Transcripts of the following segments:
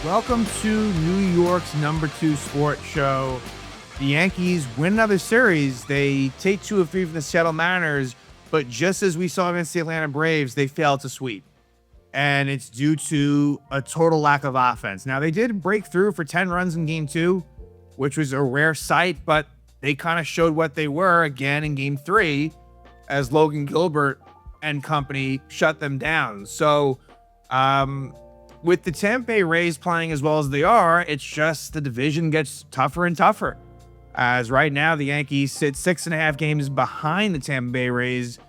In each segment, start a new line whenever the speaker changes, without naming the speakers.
Welcome to New York's #2 sports show. The Yankees win another series. They take 2 of 3 from the Seattle Mariners, but just as we saw against the Atlanta Braves, they failed to sweep. And it's due to a total lack of offense. Now, they did break through for 10 runs in Game 2, which was a rare sight, but they kind of showed what they were again in Game 3 as Logan, Gilbert and company shut them down. So, with the Tampa Bay Rays playing as well as they are, it's just the division gets tougher and tougher. As right now, the Yankees sit 6.5 games behind the Tampa Bay Rays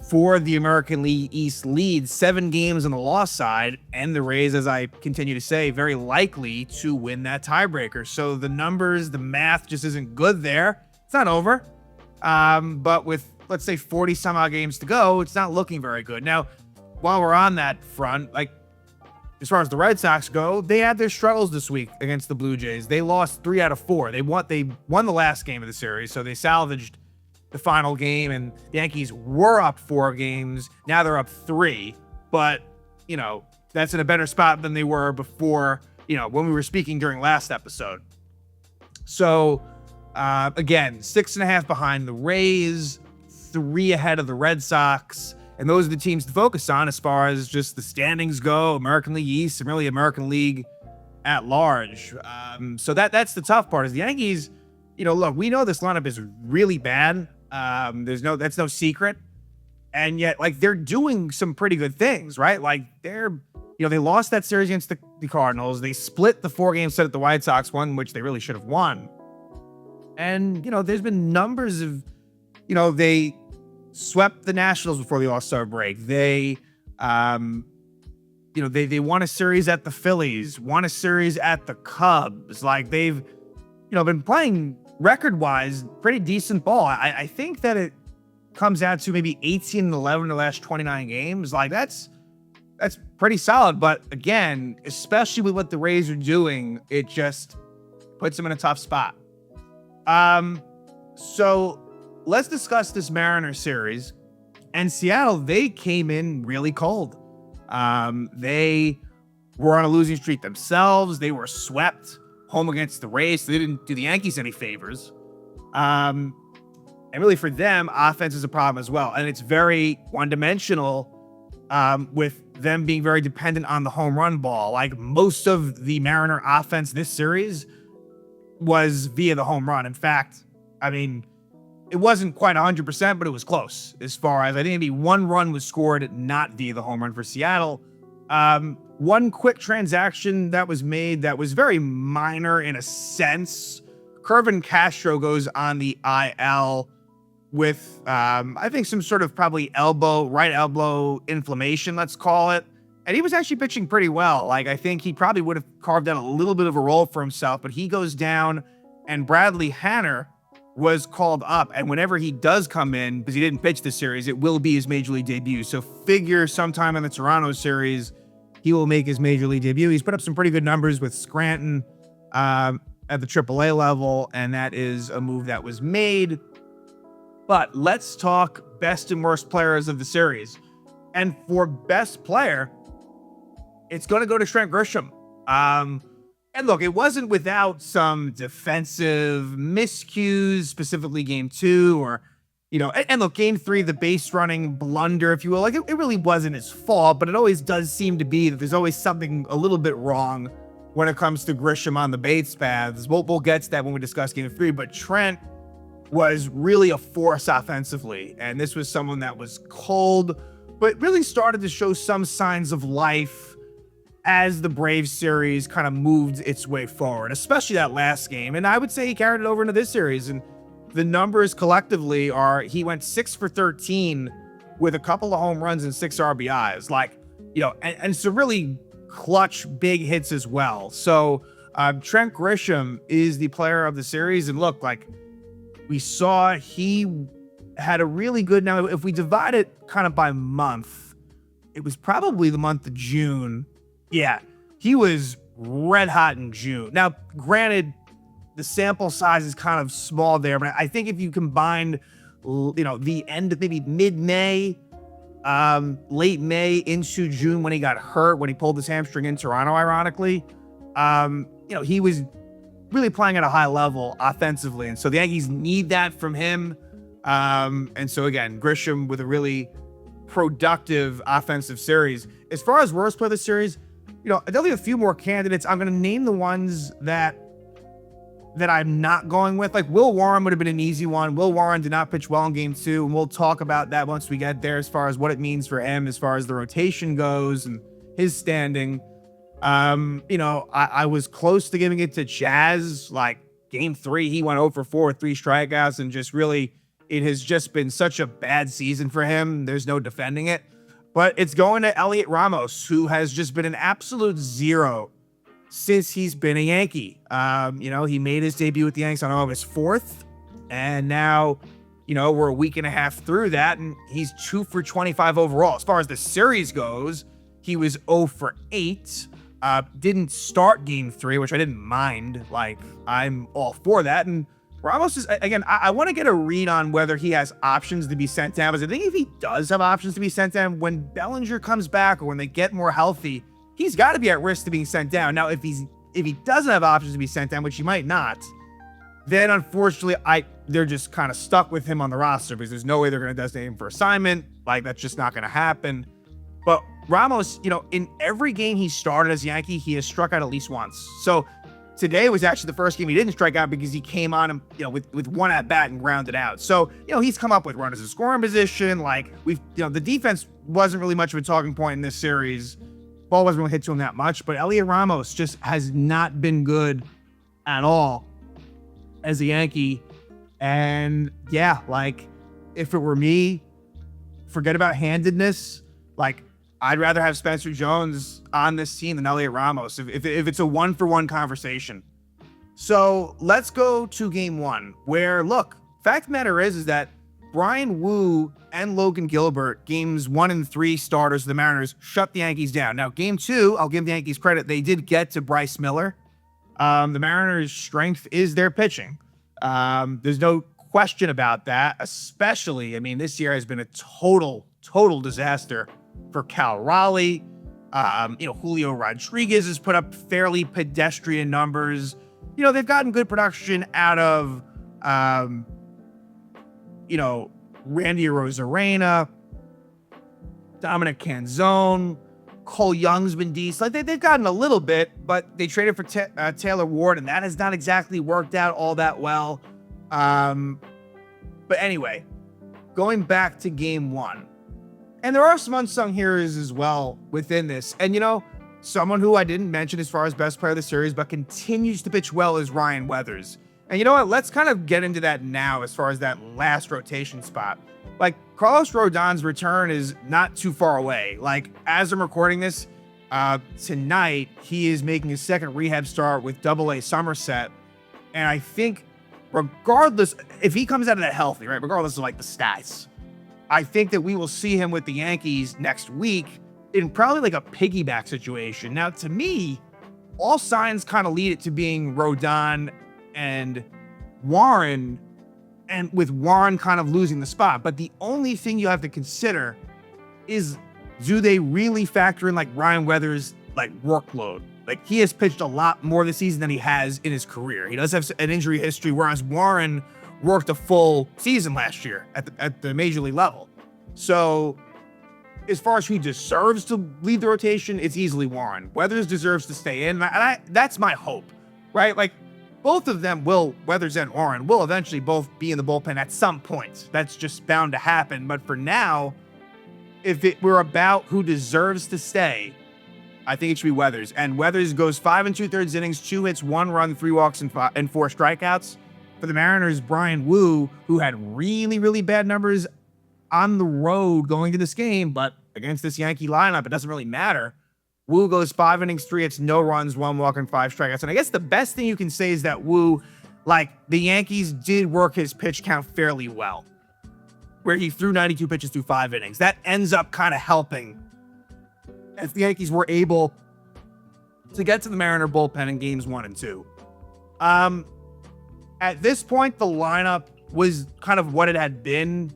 for the American League East lead, 7 games on the loss side, and the Rays, as I continue to say, very likely to win that tiebreaker. So the numbers, the math just isn't good there. It's not over. But with, let's say, 40 some odd games to go, it's not looking very good. Now, while we're on that front, as far as the Red Sox go, they had their struggles this week against the Blue Jays. They lost 3 out of 4. They won the last game of the series, so they salvaged the final game, and the Yankees were up 4 games. Now they're up 3, but, that's in a better spot than they were before, when we were speaking during last episode. So, again, 6.5 behind the Rays, 3 ahead of the Red Sox. And those are the teams to focus on as far as just the standings go, American League East and really American League at large. So that's the tough part is the Yankees, look, we know this lineup is really bad. That's no secret. And yet, they're doing some pretty good things, right? They lost that series against the Cardinals. They split the 4-game set at the White Sox, one which they really should have won. And, there's been numbers of, they swept the Nationals before the All-Star break. They won a series at the Phillies, won a series at the Cubs. They've, been playing record-wise pretty decent ball. I think that it comes out to maybe 18-11 in the last 29 games. That's pretty solid. But again, especially with what the Rays are doing, it just puts them in a tough spot. So let's discuss this Mariners series. And Seattle, they came in really cold. They were on a losing streak themselves. They were swept home against the Rays, so they didn't do the Yankees any favors. And really for them, offense is a problem as well. And it's very one-dimensional with them being very dependent on the home run ball. Most of the Mariner offense this series was via the home run. In fact, it wasn't quite 100%, but it was close as far as I think maybe 1 run was scored not via the home run for Seattle. One quick transaction that was made that was very minor in a sense. Kerwin Castro goes on the IL with, I think some sort of probably right elbow inflammation, let's call it. And he was actually pitching pretty well. I think he probably would have carved out a little bit of a role for himself, but he goes down and Bradley Hanner was called up, and whenever he does come in, because he didn't pitch this series, it will be his Major League debut. So figure sometime in the Toronto series, he will make his Major League debut. He's put up some pretty good numbers with Scranton at the AAA level, and that is a move that was made. But let's talk best and worst players of the series. And for best player, it's going to go to Trent Grisham. And look, it wasn't without some defensive miscues, specifically Game 2, or, and look, Game 3, the base running blunder, if you will. It really wasn't his fault, but it always does seem to be that there's always something a little bit wrong when it comes to Grisham on the base paths. We'll get to that when we discuss Game 3, but Trent was really a force offensively, and this was someone that was cold, but really started to show some signs of life as the Braves series kind of moved its way forward, especially that last game. And I would say he carried it over into this series. And the numbers collectively are, he went 6 for 13 with a couple of home runs and 6 RBIs. And some really clutch big hits as well. So Trent Grisham is the player of the series. And look, we saw he had a really good, now if we divide it kind of by month, it was probably the month of June. Yeah, he was red hot in June. Now, granted, the sample size is kind of small there, but I think if you combined, the end of maybe mid-May, late May into June when he got hurt, when he pulled his hamstring in Toronto, ironically, he was really playing at a high level offensively. And so the Yankees need that from him. And so again, Grisham with a really productive offensive series. As far as worst player of the series, definitely a few more candidates. I'm going to name the ones that I'm not going with. Like Will Warren would have been an easy one. Will Warren did not pitch well in game 2, and we'll talk about that once we get there as far as what it means for him as far as the rotation goes and his standing. I was close to giving it to Jazz. Like game 3, he went 0 for 4 with 3 strikeouts, and just really, it has just been such a bad season for him. There's no defending it. But it's going to Heliot Ramos, who has just been an absolute zero since he's been a Yankee. He made his debut with the Yankees on August 4th, and now, we're a week and a half through that, and he's 2 for 25 overall. As far as the series goes, he was 0 for 8. Didn't start game 3, which I didn't mind. Like, I'm all for that. And Ramos is, again, I want to get a read on whether he has options to be sent down, because I think if he does have options to be sent down, when Bellinger comes back or when they get more healthy, he's got to be at risk to being sent down. Now, if he doesn't have options to be sent down, which he might not, then unfortunately, they're just kind of stuck with him on the roster, because there's no way they're going to designate him for assignment. Like, that's just not going to happen. But Ramos, in every game he started as a Yankee, he has struck out at least once. So today was actually the first game he didn't strike out, because he came on him, with one at bat and grounded out. So, he's come up with runners in scoring position. Like the defense wasn't really much of a talking point in this series. Ball wasn't really hit to him that much, but Heliot Ramos just has not been good at all as a Yankee. And yeah, like if it were me, forget about handedness. Like I'd rather have Spencer Jones on this team than Heliot Ramos if it's a 1-for-1 conversation. So let's go to game 1, where look, fact of the matter is that Bryan Woo and Logan Gilbert, games 1 and 3 starters of the Mariners, shut the Yankees down. Now, game 2, I'll give the Yankees credit. They did get to Bryce Miller. The Mariners' strength is their pitching. There's no question about that, especially, this year has been a total disaster for Cal Raleigh. Julio Rodriguez has put up fairly pedestrian numbers. They've gotten good production out of, Randy Arozarena, Dominic Canzone, Cole Young's been decent. Like they've gotten a little bit, but they traded for Taylor Ward, and that has not exactly worked out all that well. But anyway, going back to game 1, and there are some unsung heroes as well within this. And someone who I didn't mention as far as best player of the series, but continues to pitch well, is Ryan Weathers. And you know what? Let's kind of get into that now as far as that last rotation spot. Like, Carlos Rodon's return is not too far away. Like, as I'm recording this, tonight, he is making his second rehab start with AA Somerset. And I think, regardless, if he comes out of that healthy, right, regardless of, like, the stats, I think that we will see him with the Yankees next week in probably, like, a piggyback situation. Now, to me, all signs kind of lead it to being Rodon and Warren, and with Warren kind of losing the spot. But the only thing you have to consider is, do they really factor in like Ryan Weathers' like workload? Like he has pitched a lot more this season than he has in his career. He does have an injury history, whereas Warren worked a full season last year at the major league level. So as far as who deserves to lead the rotation, it's easily Warren. Weathers deserves to stay in, and that's my hope, right? Like, both of them Weathers and Warren, will eventually both be in the bullpen at some point. That's just bound to happen. But for now, if it were about who deserves to stay, I think it should be Weathers. And Weathers goes 5 2/3 innings, 2 hits, 1 run, 3 walks, and 4 strikeouts. For the Mariners, Bryan Woo, who had really, really bad numbers on the road going to this game, but against this Yankee lineup, it doesn't really matter. Woo goes 5 innings, 3 hits, no runs, 1 walk, and 5 strikeouts. And I guess the best thing you can say is that Woo, like, the Yankees did work his pitch count fairly well, where he threw 92 pitches through 5 innings. That ends up kind of helping as the Yankees were able to get to the Mariner bullpen in games 1 and 2. At this point, the lineup was kind of what it had been.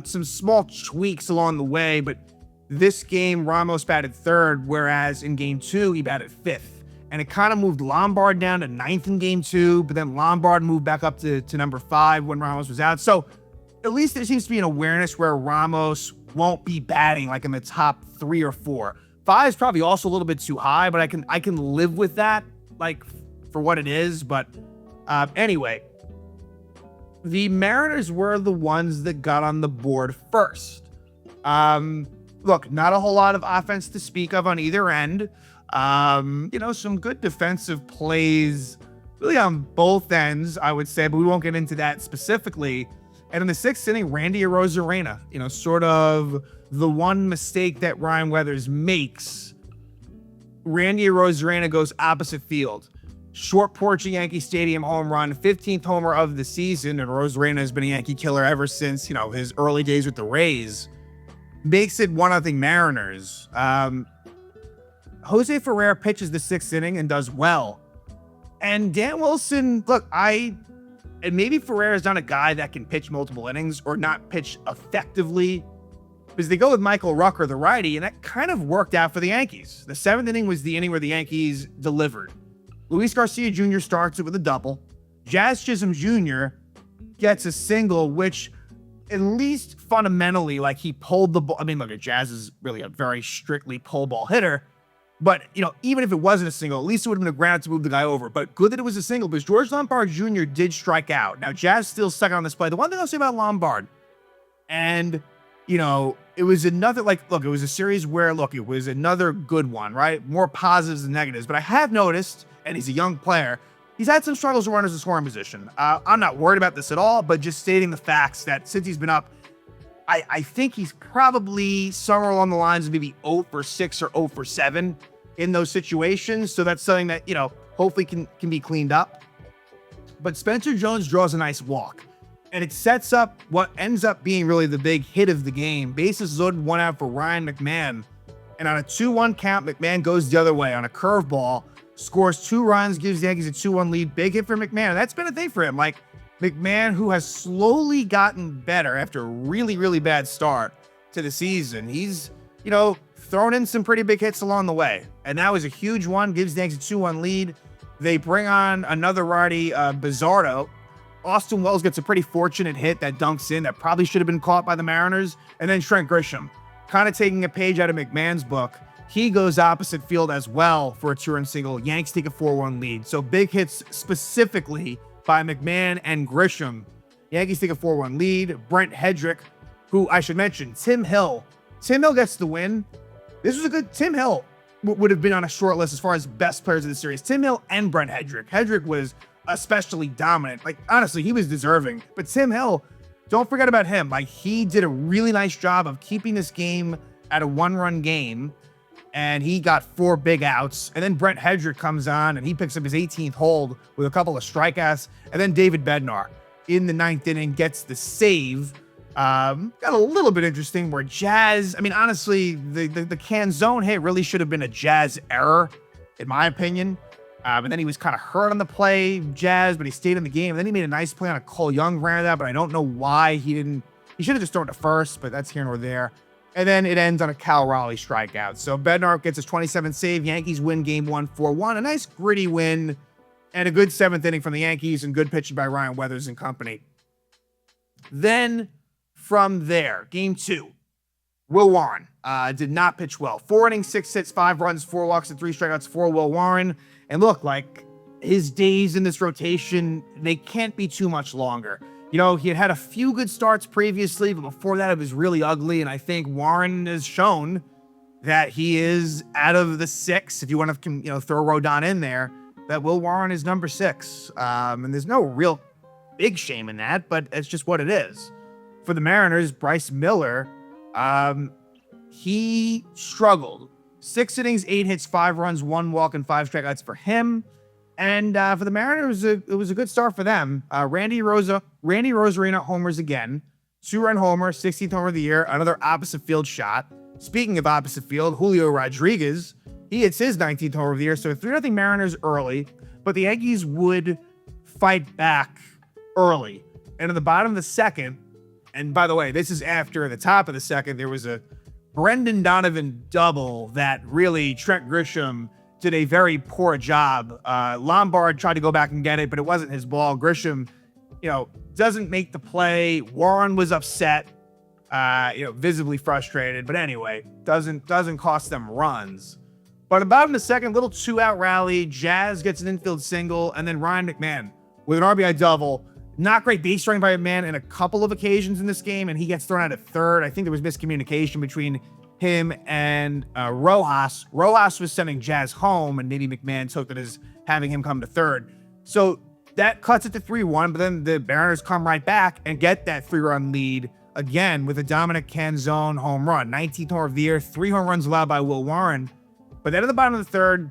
Some small tweaks along the way, but this game, Ramos batted 3rd, whereas in game 2, he batted 5th. and it kind of moved Lombard down to 9th in game 2, but then Lombard moved back up to number 5 when Ramos was out. So at least there seems to be an awareness where Ramos won't be batting like in the top 3 or 4. 5 is probably also a little bit too high, but I can live with that, like, for what it is. But anyway, the Mariners were the ones that got on the board first. Look, not a whole lot of offense to speak of on either end. Some good defensive plays really on both ends, I would say, but we won't get into that specifically. And in the 6th inning, Randy Arozarena, sort of the one mistake that Ryan Weathers makes. Randy Arozarena goes opposite field. Short porch at Yankee Stadium home run, 15th homer of the season, and Arozarena has been a Yankee killer ever since, his early days with the Rays. Makes it 1-0 Mariners. Jose Ferrer pitches the 6th inning and does well. And Dan Wilson, look, and maybe Ferrer is not a guy that can pitch multiple innings or not pitch effectively, because they go with Michael Rucker, the righty, and that kind of worked out for the Yankees. The 7th inning was the inning where the Yankees delivered. Luis Garcia Jr. starts it with a double. Jazz Chisholm Jr. gets a single, which at least fundamentally, like, he pulled the ball. I mean, look, Jazz is really a very strictly pull ball hitter. But, even if it wasn't a single, at least it would have been a ground to move the guy over. But good that it was a single, because George Lombard Jr. did strike out. Now, Jazz still stuck on this play. The one thing I'll say about Lombard, and, it was another, it was a series where, it was another good one, right? More positives than negatives. But I have noticed, and he's a young player, he's had some struggles with runners in scoring position. I'm not worried about this at all, but just stating the facts that since he's been up, I think he's probably somewhere along the lines of maybe 0 for 6 or 0 for 7 in those situations. So that's something that, hopefully can be cleaned up. But Spencer Jones draws a nice walk, and it sets up what ends up being really the big hit of the game. Bases loaded, 1 out for Ryan McMahon. And on a 2-1 count, McMahon goes the other way on a curveball, scores 2 runs, gives the Yankees a 2-1 lead. Big hit for McMahon. And that's been a thing for him. Like, McMahon, who has slowly gotten better after a really, really bad start to the season. He's, thrown in some pretty big hits along the way. And that was a huge one, gives the Yankees a 2-1 lead. They bring on another righty, Bizzardo. Austin Wells gets a pretty fortunate hit that dunks in that probably should have been caught by the Mariners. And then Trent Grisham, kind of taking a page out of McMahon's book. He goes opposite field as well for a 2-run single. Yanks take a 4-1 lead. So big hits specifically by McMahon and Grisham. Yankees take a 4-1 lead. Brent Hedrick, who I should mention, Tim Hill. Tim Hill gets the win. This was a good, Tim Hill would have been on a short list as far as best players of the series. Tim Hill and Brent Hedrick. Hedrick was especially dominant. Like, honestly, he was deserving. But Tim Hill, don't forget about him. Like, he did a really nice job of keeping this game at a 1-run game. And he got 4 big outs. And then Brent Hedrick comes on and he picks up his 18th hold with a couple of strikeouts. And then David Bednar in the 9th inning gets the save. Got a little bit interesting where Jazz, I mean, honestly, the Canzone hit really should have been a Jazz error, in my opinion. And then he was kind of hurt on the play, Jazz, but he stayed in the game. And then he made a nice play on a Cole Young ran that, but I don't know why he didn't. He should have just thrown to first, but that's here nor there. And then it ends on a Cal Raleigh strikeout. So Bednar gets his 27th save. Yankees win game 1, 4-1. A nice gritty win and a good 7th inning from the Yankees and good pitching by Ryan Weathers and company. Then from there, game 2, Will Warren did not pitch well. 4 innings, 6 hits, 5 runs, 4 walks, and 3 strikeouts for Will Warren. And look, like, his days in this rotation, they can't be too much longer. He had a few good starts previously, but before that, it was really ugly. And I think Warren has shown that he is out of the 6. If you want to, throw Rodon in there, that Will Warren is number 6. And there's no real big shame in that, but it's just what it is. For the Mariners, Bryce Miller, he struggled. 6 innings, 8 hits, 5 runs, 1 walk, and 5 strikeouts for him. And for the Mariners, it was a good start for them. Randy Arozarena homers again. 2-run homer, 16th homer of the year, another opposite field shot. Speaking of opposite field, Julio Rodriguez, he hits his 19th homer of the year, so 3-0 Mariners early, but the Yankees would fight back early. And at the bottom of the 2nd, and by the way, this is after the top of the 2nd, there was a Brendan Donovan double that really Trent Grisham did a very poor job. Lombard tried to go back and get it, but it wasn't his ball. Grisham, doesn't make the play. Warren was upset, visibly frustrated. But anyway, doesn't cost them runs. But about in the second, little 2-out rally, Jazz gets an infield single, and then Ryan McMahon with an RBI double. Not great base running by McMahon in a couple of occasions in this game, and he gets thrown out at third. I think there was miscommunication between him and Rojas. Rojas was sending Jazz home, and maybe McMahon took it as having him come to third. So that cuts it to 3-1, but then the Mariners come right back and get that 3-run lead again with a Dominic Canzone home run. 19th home of the year, 3 home runs allowed by Will Warren. But then at the bottom of the third,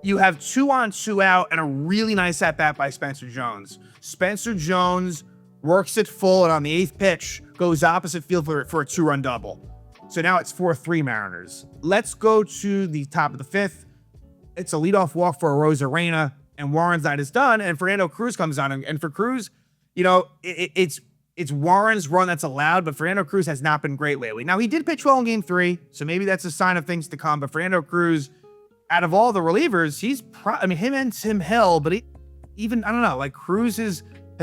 you have 2 on, 2 out, and a really nice at-bat by Spencer Jones. Spencer Jones works it full, and on the 8th pitch, goes opposite field for a 2-run double. So now it's 4-3 Mariners. Let's go to the top of the 5th. It's a leadoff walk for Arozarena, and Warren's night is done, and Fernando Cruz comes on. And for Cruz, it's Warren's run that's allowed, but Fernando Cruz has not been great lately. Now, he did pitch well in Game 3, so maybe that's a sign of things to come, but Fernando Cruz, out of all the relievers, him and Tim Hill, but Cruz has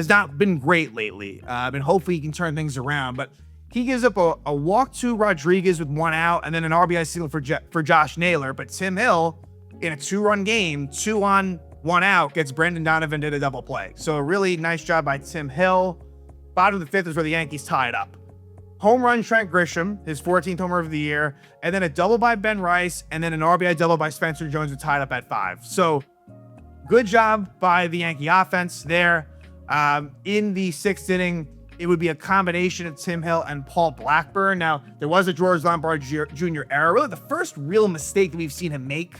not been great lately, and hopefully he can turn things around, but he gives up a walk to Rodriguez with 1 out, and then an RBI single for Josh Naylor, but Tim Hill, in a 2-run game, 2 on, 1 out, gets Brendan Donovan to the double play. So a really nice job by Tim Hill. Bottom of the 5th is where the Yankees tie it up. Home run Trent Grisham, his 14th homer of the year, and then a double by Ben Rice, and then an RBI double by Spencer Jones who tied up at 5. So good job by the Yankee offense there. In the 6th inning, it would be a combination of Tim Hill and Paul Blackburn. Now, there was a George Lombard Jr. error, really the first real mistake that we've seen him make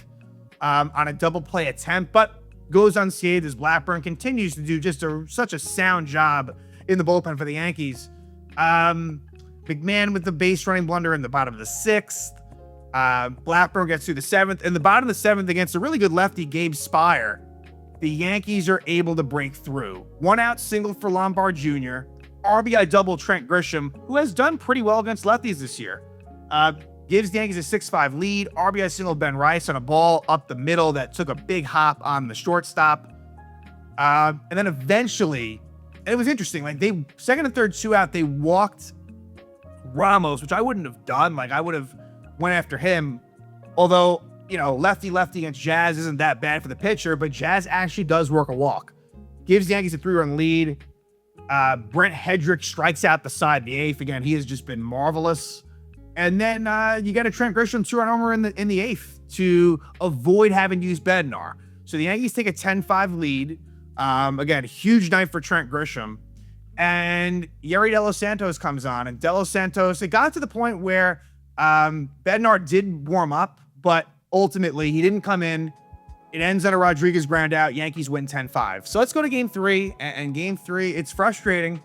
on a double play attempt, but goes unscathed as Blackburn continues to do just such a sound job in the bullpen for the Yankees. McMahon with the base running blunder in the bottom of the 6th. Blackburn gets through the 7th. In the bottom of the 7th, against a really good lefty, Gabe Spire, the Yankees are able to break through. 1 out single for Lombard Jr., RBI double Trent Grisham, who has done pretty well against lefties this year. Gives the Yankees a 6-5 lead. RBI single Ben Rice on a ball up the middle that took a big hop on the shortstop. And then eventually, and it was interesting, they second and third 2 out, they walked Ramos, which I wouldn't have done. I would have went after him. Although, lefty against Jazz isn't that bad for the pitcher, but Jazz actually does work a walk. Gives the Yankees a 3-run lead. Brent Hedrick strikes out the side in the 8th. Again, he has just been marvelous. And then you get a Trent Grisham 2-run homer in the 8th to avoid having to use Bednar. So the Yankees take a 10-5 lead. Again, huge night for Trent Grisham. And Yerry De Los Santos comes on. And De Los Santos, it got to the point where Bednar did warm up, but ultimately he didn't come in. It ends on a Rodriguez ground out. Yankees win 10-5. So let's go to Game 3. And Game 3, it's frustrating.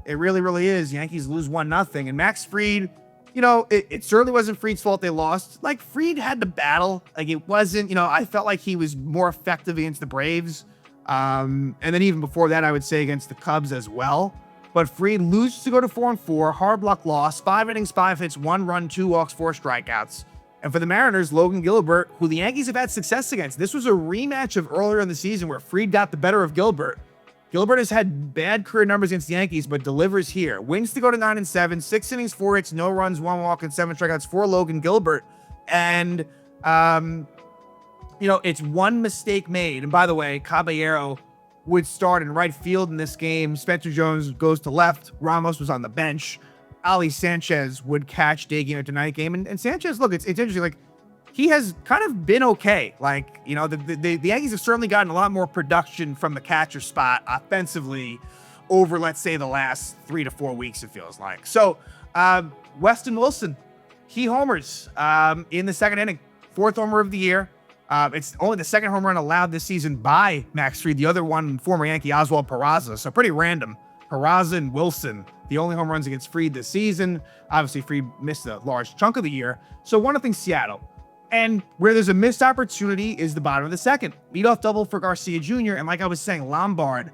It really, really is. Yankees lose 1-0. And Max Fried, it certainly wasn't Fried's fault they lost. Fried had to battle. It wasn't, I felt like he was more effective against the Braves. And then even before that, I would say against the Cubs as well. But Fried loses to go to 4-4, hard luck loss, 5 innings, 5 hits, 1 run, 2 walks, 4 strikeouts. And for the Mariners, Logan Gilbert, who the Yankees have had success against. This was a rematch of earlier in the season where Fried got the better of Gilbert. Gilbert has had bad career numbers against the Yankees, but delivers here. Wins to go to 9-7, 6 innings, 4 hits, no runs, 1 walk, and 7 strikeouts for Logan Gilbert. And, it's one mistake made. And by the way, Caballero would start in right field in this game. Spencer Jones goes to left. Ramos was on the bench. Ali Sanchez would catch day game after night game. And Sanchez, look, it's interesting. He has kind of been okay. The Yankees have certainly gotten a lot more production from the catcher spot offensively over, let's say, the last 3 to 4 weeks, it feels like. So, Weston Wilson, he homers in the 2nd inning. 4th homer of the year. It's only the 2nd home run allowed this season by Max Fried. The other one, former Yankee Oswald Peraza. So pretty random. Peraza and Wilson, the only home runs against Fried this season. Obviously, Fried missed a large chunk of the year. So 1-0 Seattle. And where there's a missed opportunity is the bottom of the 2nd. Leadoff double for Garcia Jr. And like I was saying, Lombard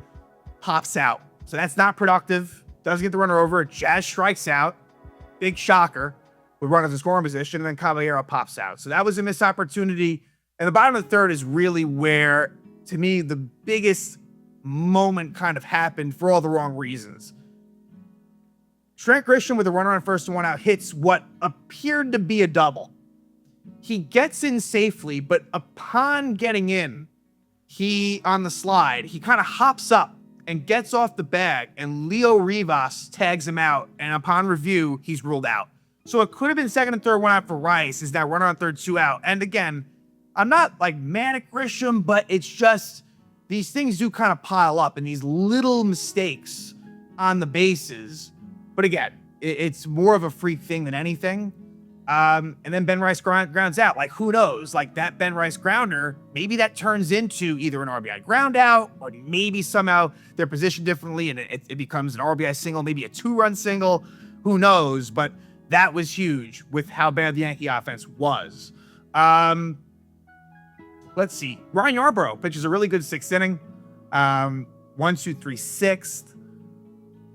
pops out. So that's not productive. Doesn't get the runner over. Jazz strikes out. Big shocker. With runners in scoring position. And then Caballero pops out. So that was a missed opportunity. And the bottom of the third is really where, to me, the biggest moment kind of happened for all the wrong reasons. Trent Grisham with a runner on first and one out hits what appeared to be a double. He gets in safely, but upon getting in, on the slide, he kind of hops up and gets off the bag, and Leo Rivas tags him out, and upon review, he's ruled out. So it could have been second and third, one out for Rice, is now runner on third, two out. And again, I'm not like mad at Grisham, but it's just these things do kind of pile up, and these little mistakes on the bases. But again, it's more of a freak thing than anything. And then Ben Rice grounds out. Like, who knows? Like, that Ben Rice grounder, maybe that turns into either an RBI ground out, or maybe somehow they're positioned differently and it becomes an RBI single, maybe a 2-run single. Who knows? But that was huge with how bad the Yankee offense was. Let's see. Ryan Yarbrough pitches a really good sixth inning. 1, 2, 3, sixth.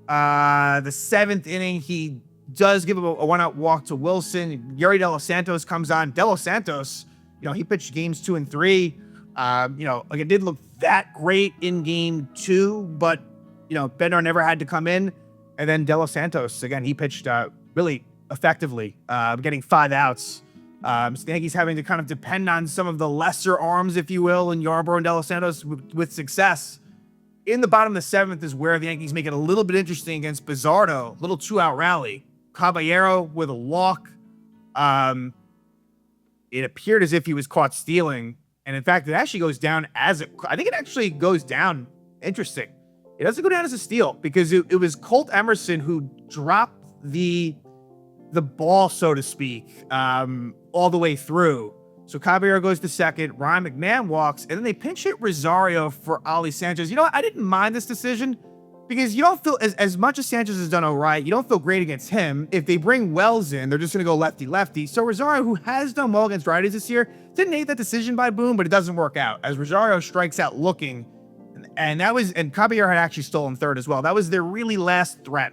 The seventh inning, he does give a one-out walk to Wilson. Yuri De Los Santos comes on. De Los Santos, he pitched games 2 and 3. It didn't look that great in game 2, but, Bednar never had to come in. And then De Los Santos, again, he pitched really effectively, getting 5 outs. So the Yankees having to kind of depend on some of the lesser arms, if you will, in Yarbrough and De Los Santos with success. In the bottom of the 7th is where the Yankees make it a little bit interesting against Bizardo. Little 2-out rally. Caballero with a walk. It appeared as if he was caught stealing. And in fact, it actually goes down I think it actually goes down. Interesting. It doesn't go down as a steal because it was Colt Emerson who dropped the ball, so to speak, all the way through. So Caballero goes to second. Ryan McMahon walks, and then they pinch hit Rosario for Ali Sanchez. I didn't mind this decision because you don't feel, as much as Sanchez has done all right, you don't feel great against him. If they bring Wells in, they're just going to go lefty-lefty. So Rosario, who has done well against righties this year, didn't hate that decision by Boone, but it doesn't work out as Rosario strikes out looking. And Caballero had actually stolen third as well. That was their really last threat.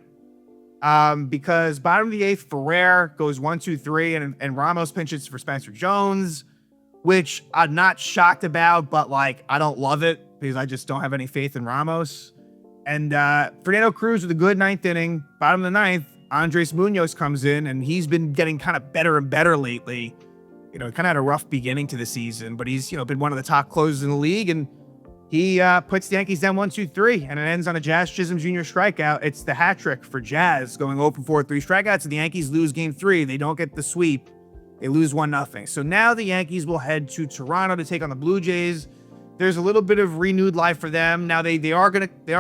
Because bottom of the 8th, Ferrer goes 1, 2, 3, and Ramos pinches for Spencer Jones, which I'm not shocked about, but I don't love it because I just don't have any faith in Ramos. And Fernando Cruz with a good 9th inning. Bottom of the 9th, Andres Munoz comes in, and he's been getting kind of better and better lately. Kind of had a rough beginning to the season, but he's been one of the top closers in the league, and he puts the Yankees down 1, 2, 3, and it ends on a Jazz Chisholm Jr. strikeout. It's the hat trick for Jazz, going 0 for 4, 3 strikeouts, and the Yankees lose game 3. They don't get the sweep. They lose 1-0. So now the Yankees will head to Toronto to take on the Blue Jays. There's a little bit of renewed life for them. Now they are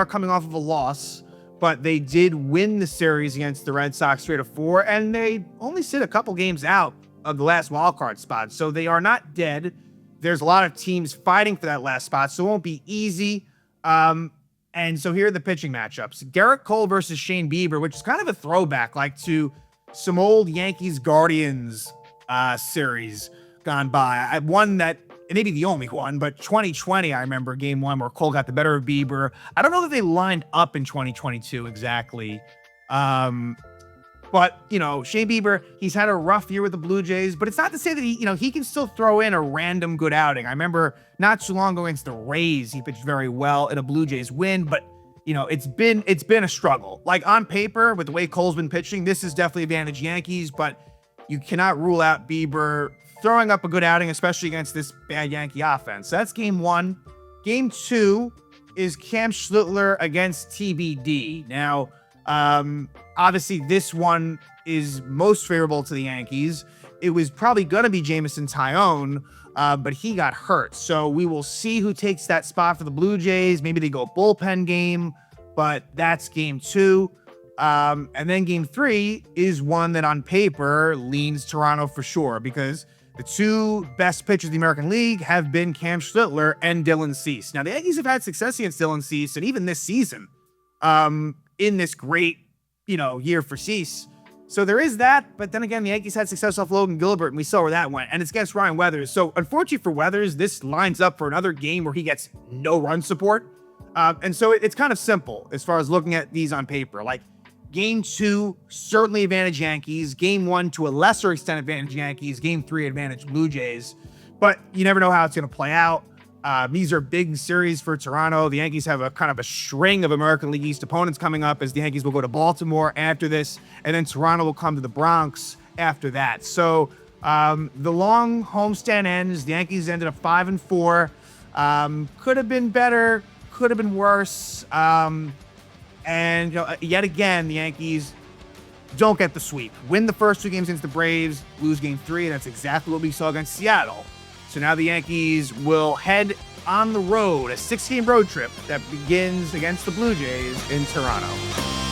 coming off of a loss, but they did win the series against the Red Sox 3-4, and they only sit a couple games out of the last wildcard spot. So they are not dead. There's a lot of teams fighting for that last spot, so it won't be easy. And so here are the pitching matchups. Garrett Cole versus Shane Bieber, which is kind of a throwback, to some old Yankees Guardians series gone by. One that, it may be the only one, but 2020, I remember game 1 where Cole got the better of Bieber. I don't know that they lined up in 2022 exactly. But, Shane Bieber, he's had a rough year with the Blue Jays, but it's not to say that he can still throw in a random good outing. I remember not too long ago against the Rays, he pitched very well in a Blue Jays win, but, it's been a struggle. On paper, with the way Cole's been pitching, this is definitely advantage Yankees, but you cannot rule out Bieber throwing up a good outing, especially against this bad Yankee offense. So that's game 1. Game 2 is Cam Schlittler against TBD. Now, obviously, this one is most favorable to the Yankees. It was probably going to be Jameson Taillon, but he got hurt. So we will see who takes that spot for the Blue Jays. Maybe they go bullpen game, but that's game 2. And then game 3 is one that on paper leans Toronto for sure, because the 2 best pitchers in the American League have been Cam Schlittler and Dylan Cease. Now, the Yankees have had success against Dylan Cease, and even this season, in this great, year for Cease. So there is that, but then again, the Yankees had success off Logan Gilbert, and we saw where that went, and it's against Ryan Weathers. So unfortunately for Weathers, this lines up for another game where he gets no run support. And so it's kind of simple as far as looking at these on paper. Game 2, certainly advantage Yankees. Game 1, to a lesser extent, advantage Yankees. Game 3, advantage Blue Jays. But you never know how it's going to play out. These are big series for Toronto. The Yankees have a kind of a string of American League East opponents coming up, as the Yankees will go to Baltimore after this, and then Toronto will come to the Bronx after that. So the long homestand ends. The Yankees ended up 5-4. Could have been better, could have been worse. And yet again, the Yankees don't get the sweep. Win the first 2 games against the Braves, lose game 3, and that's exactly what we saw against Seattle. So now the Yankees will head on the road, a 6-game road trip that begins against the Blue Jays in Toronto.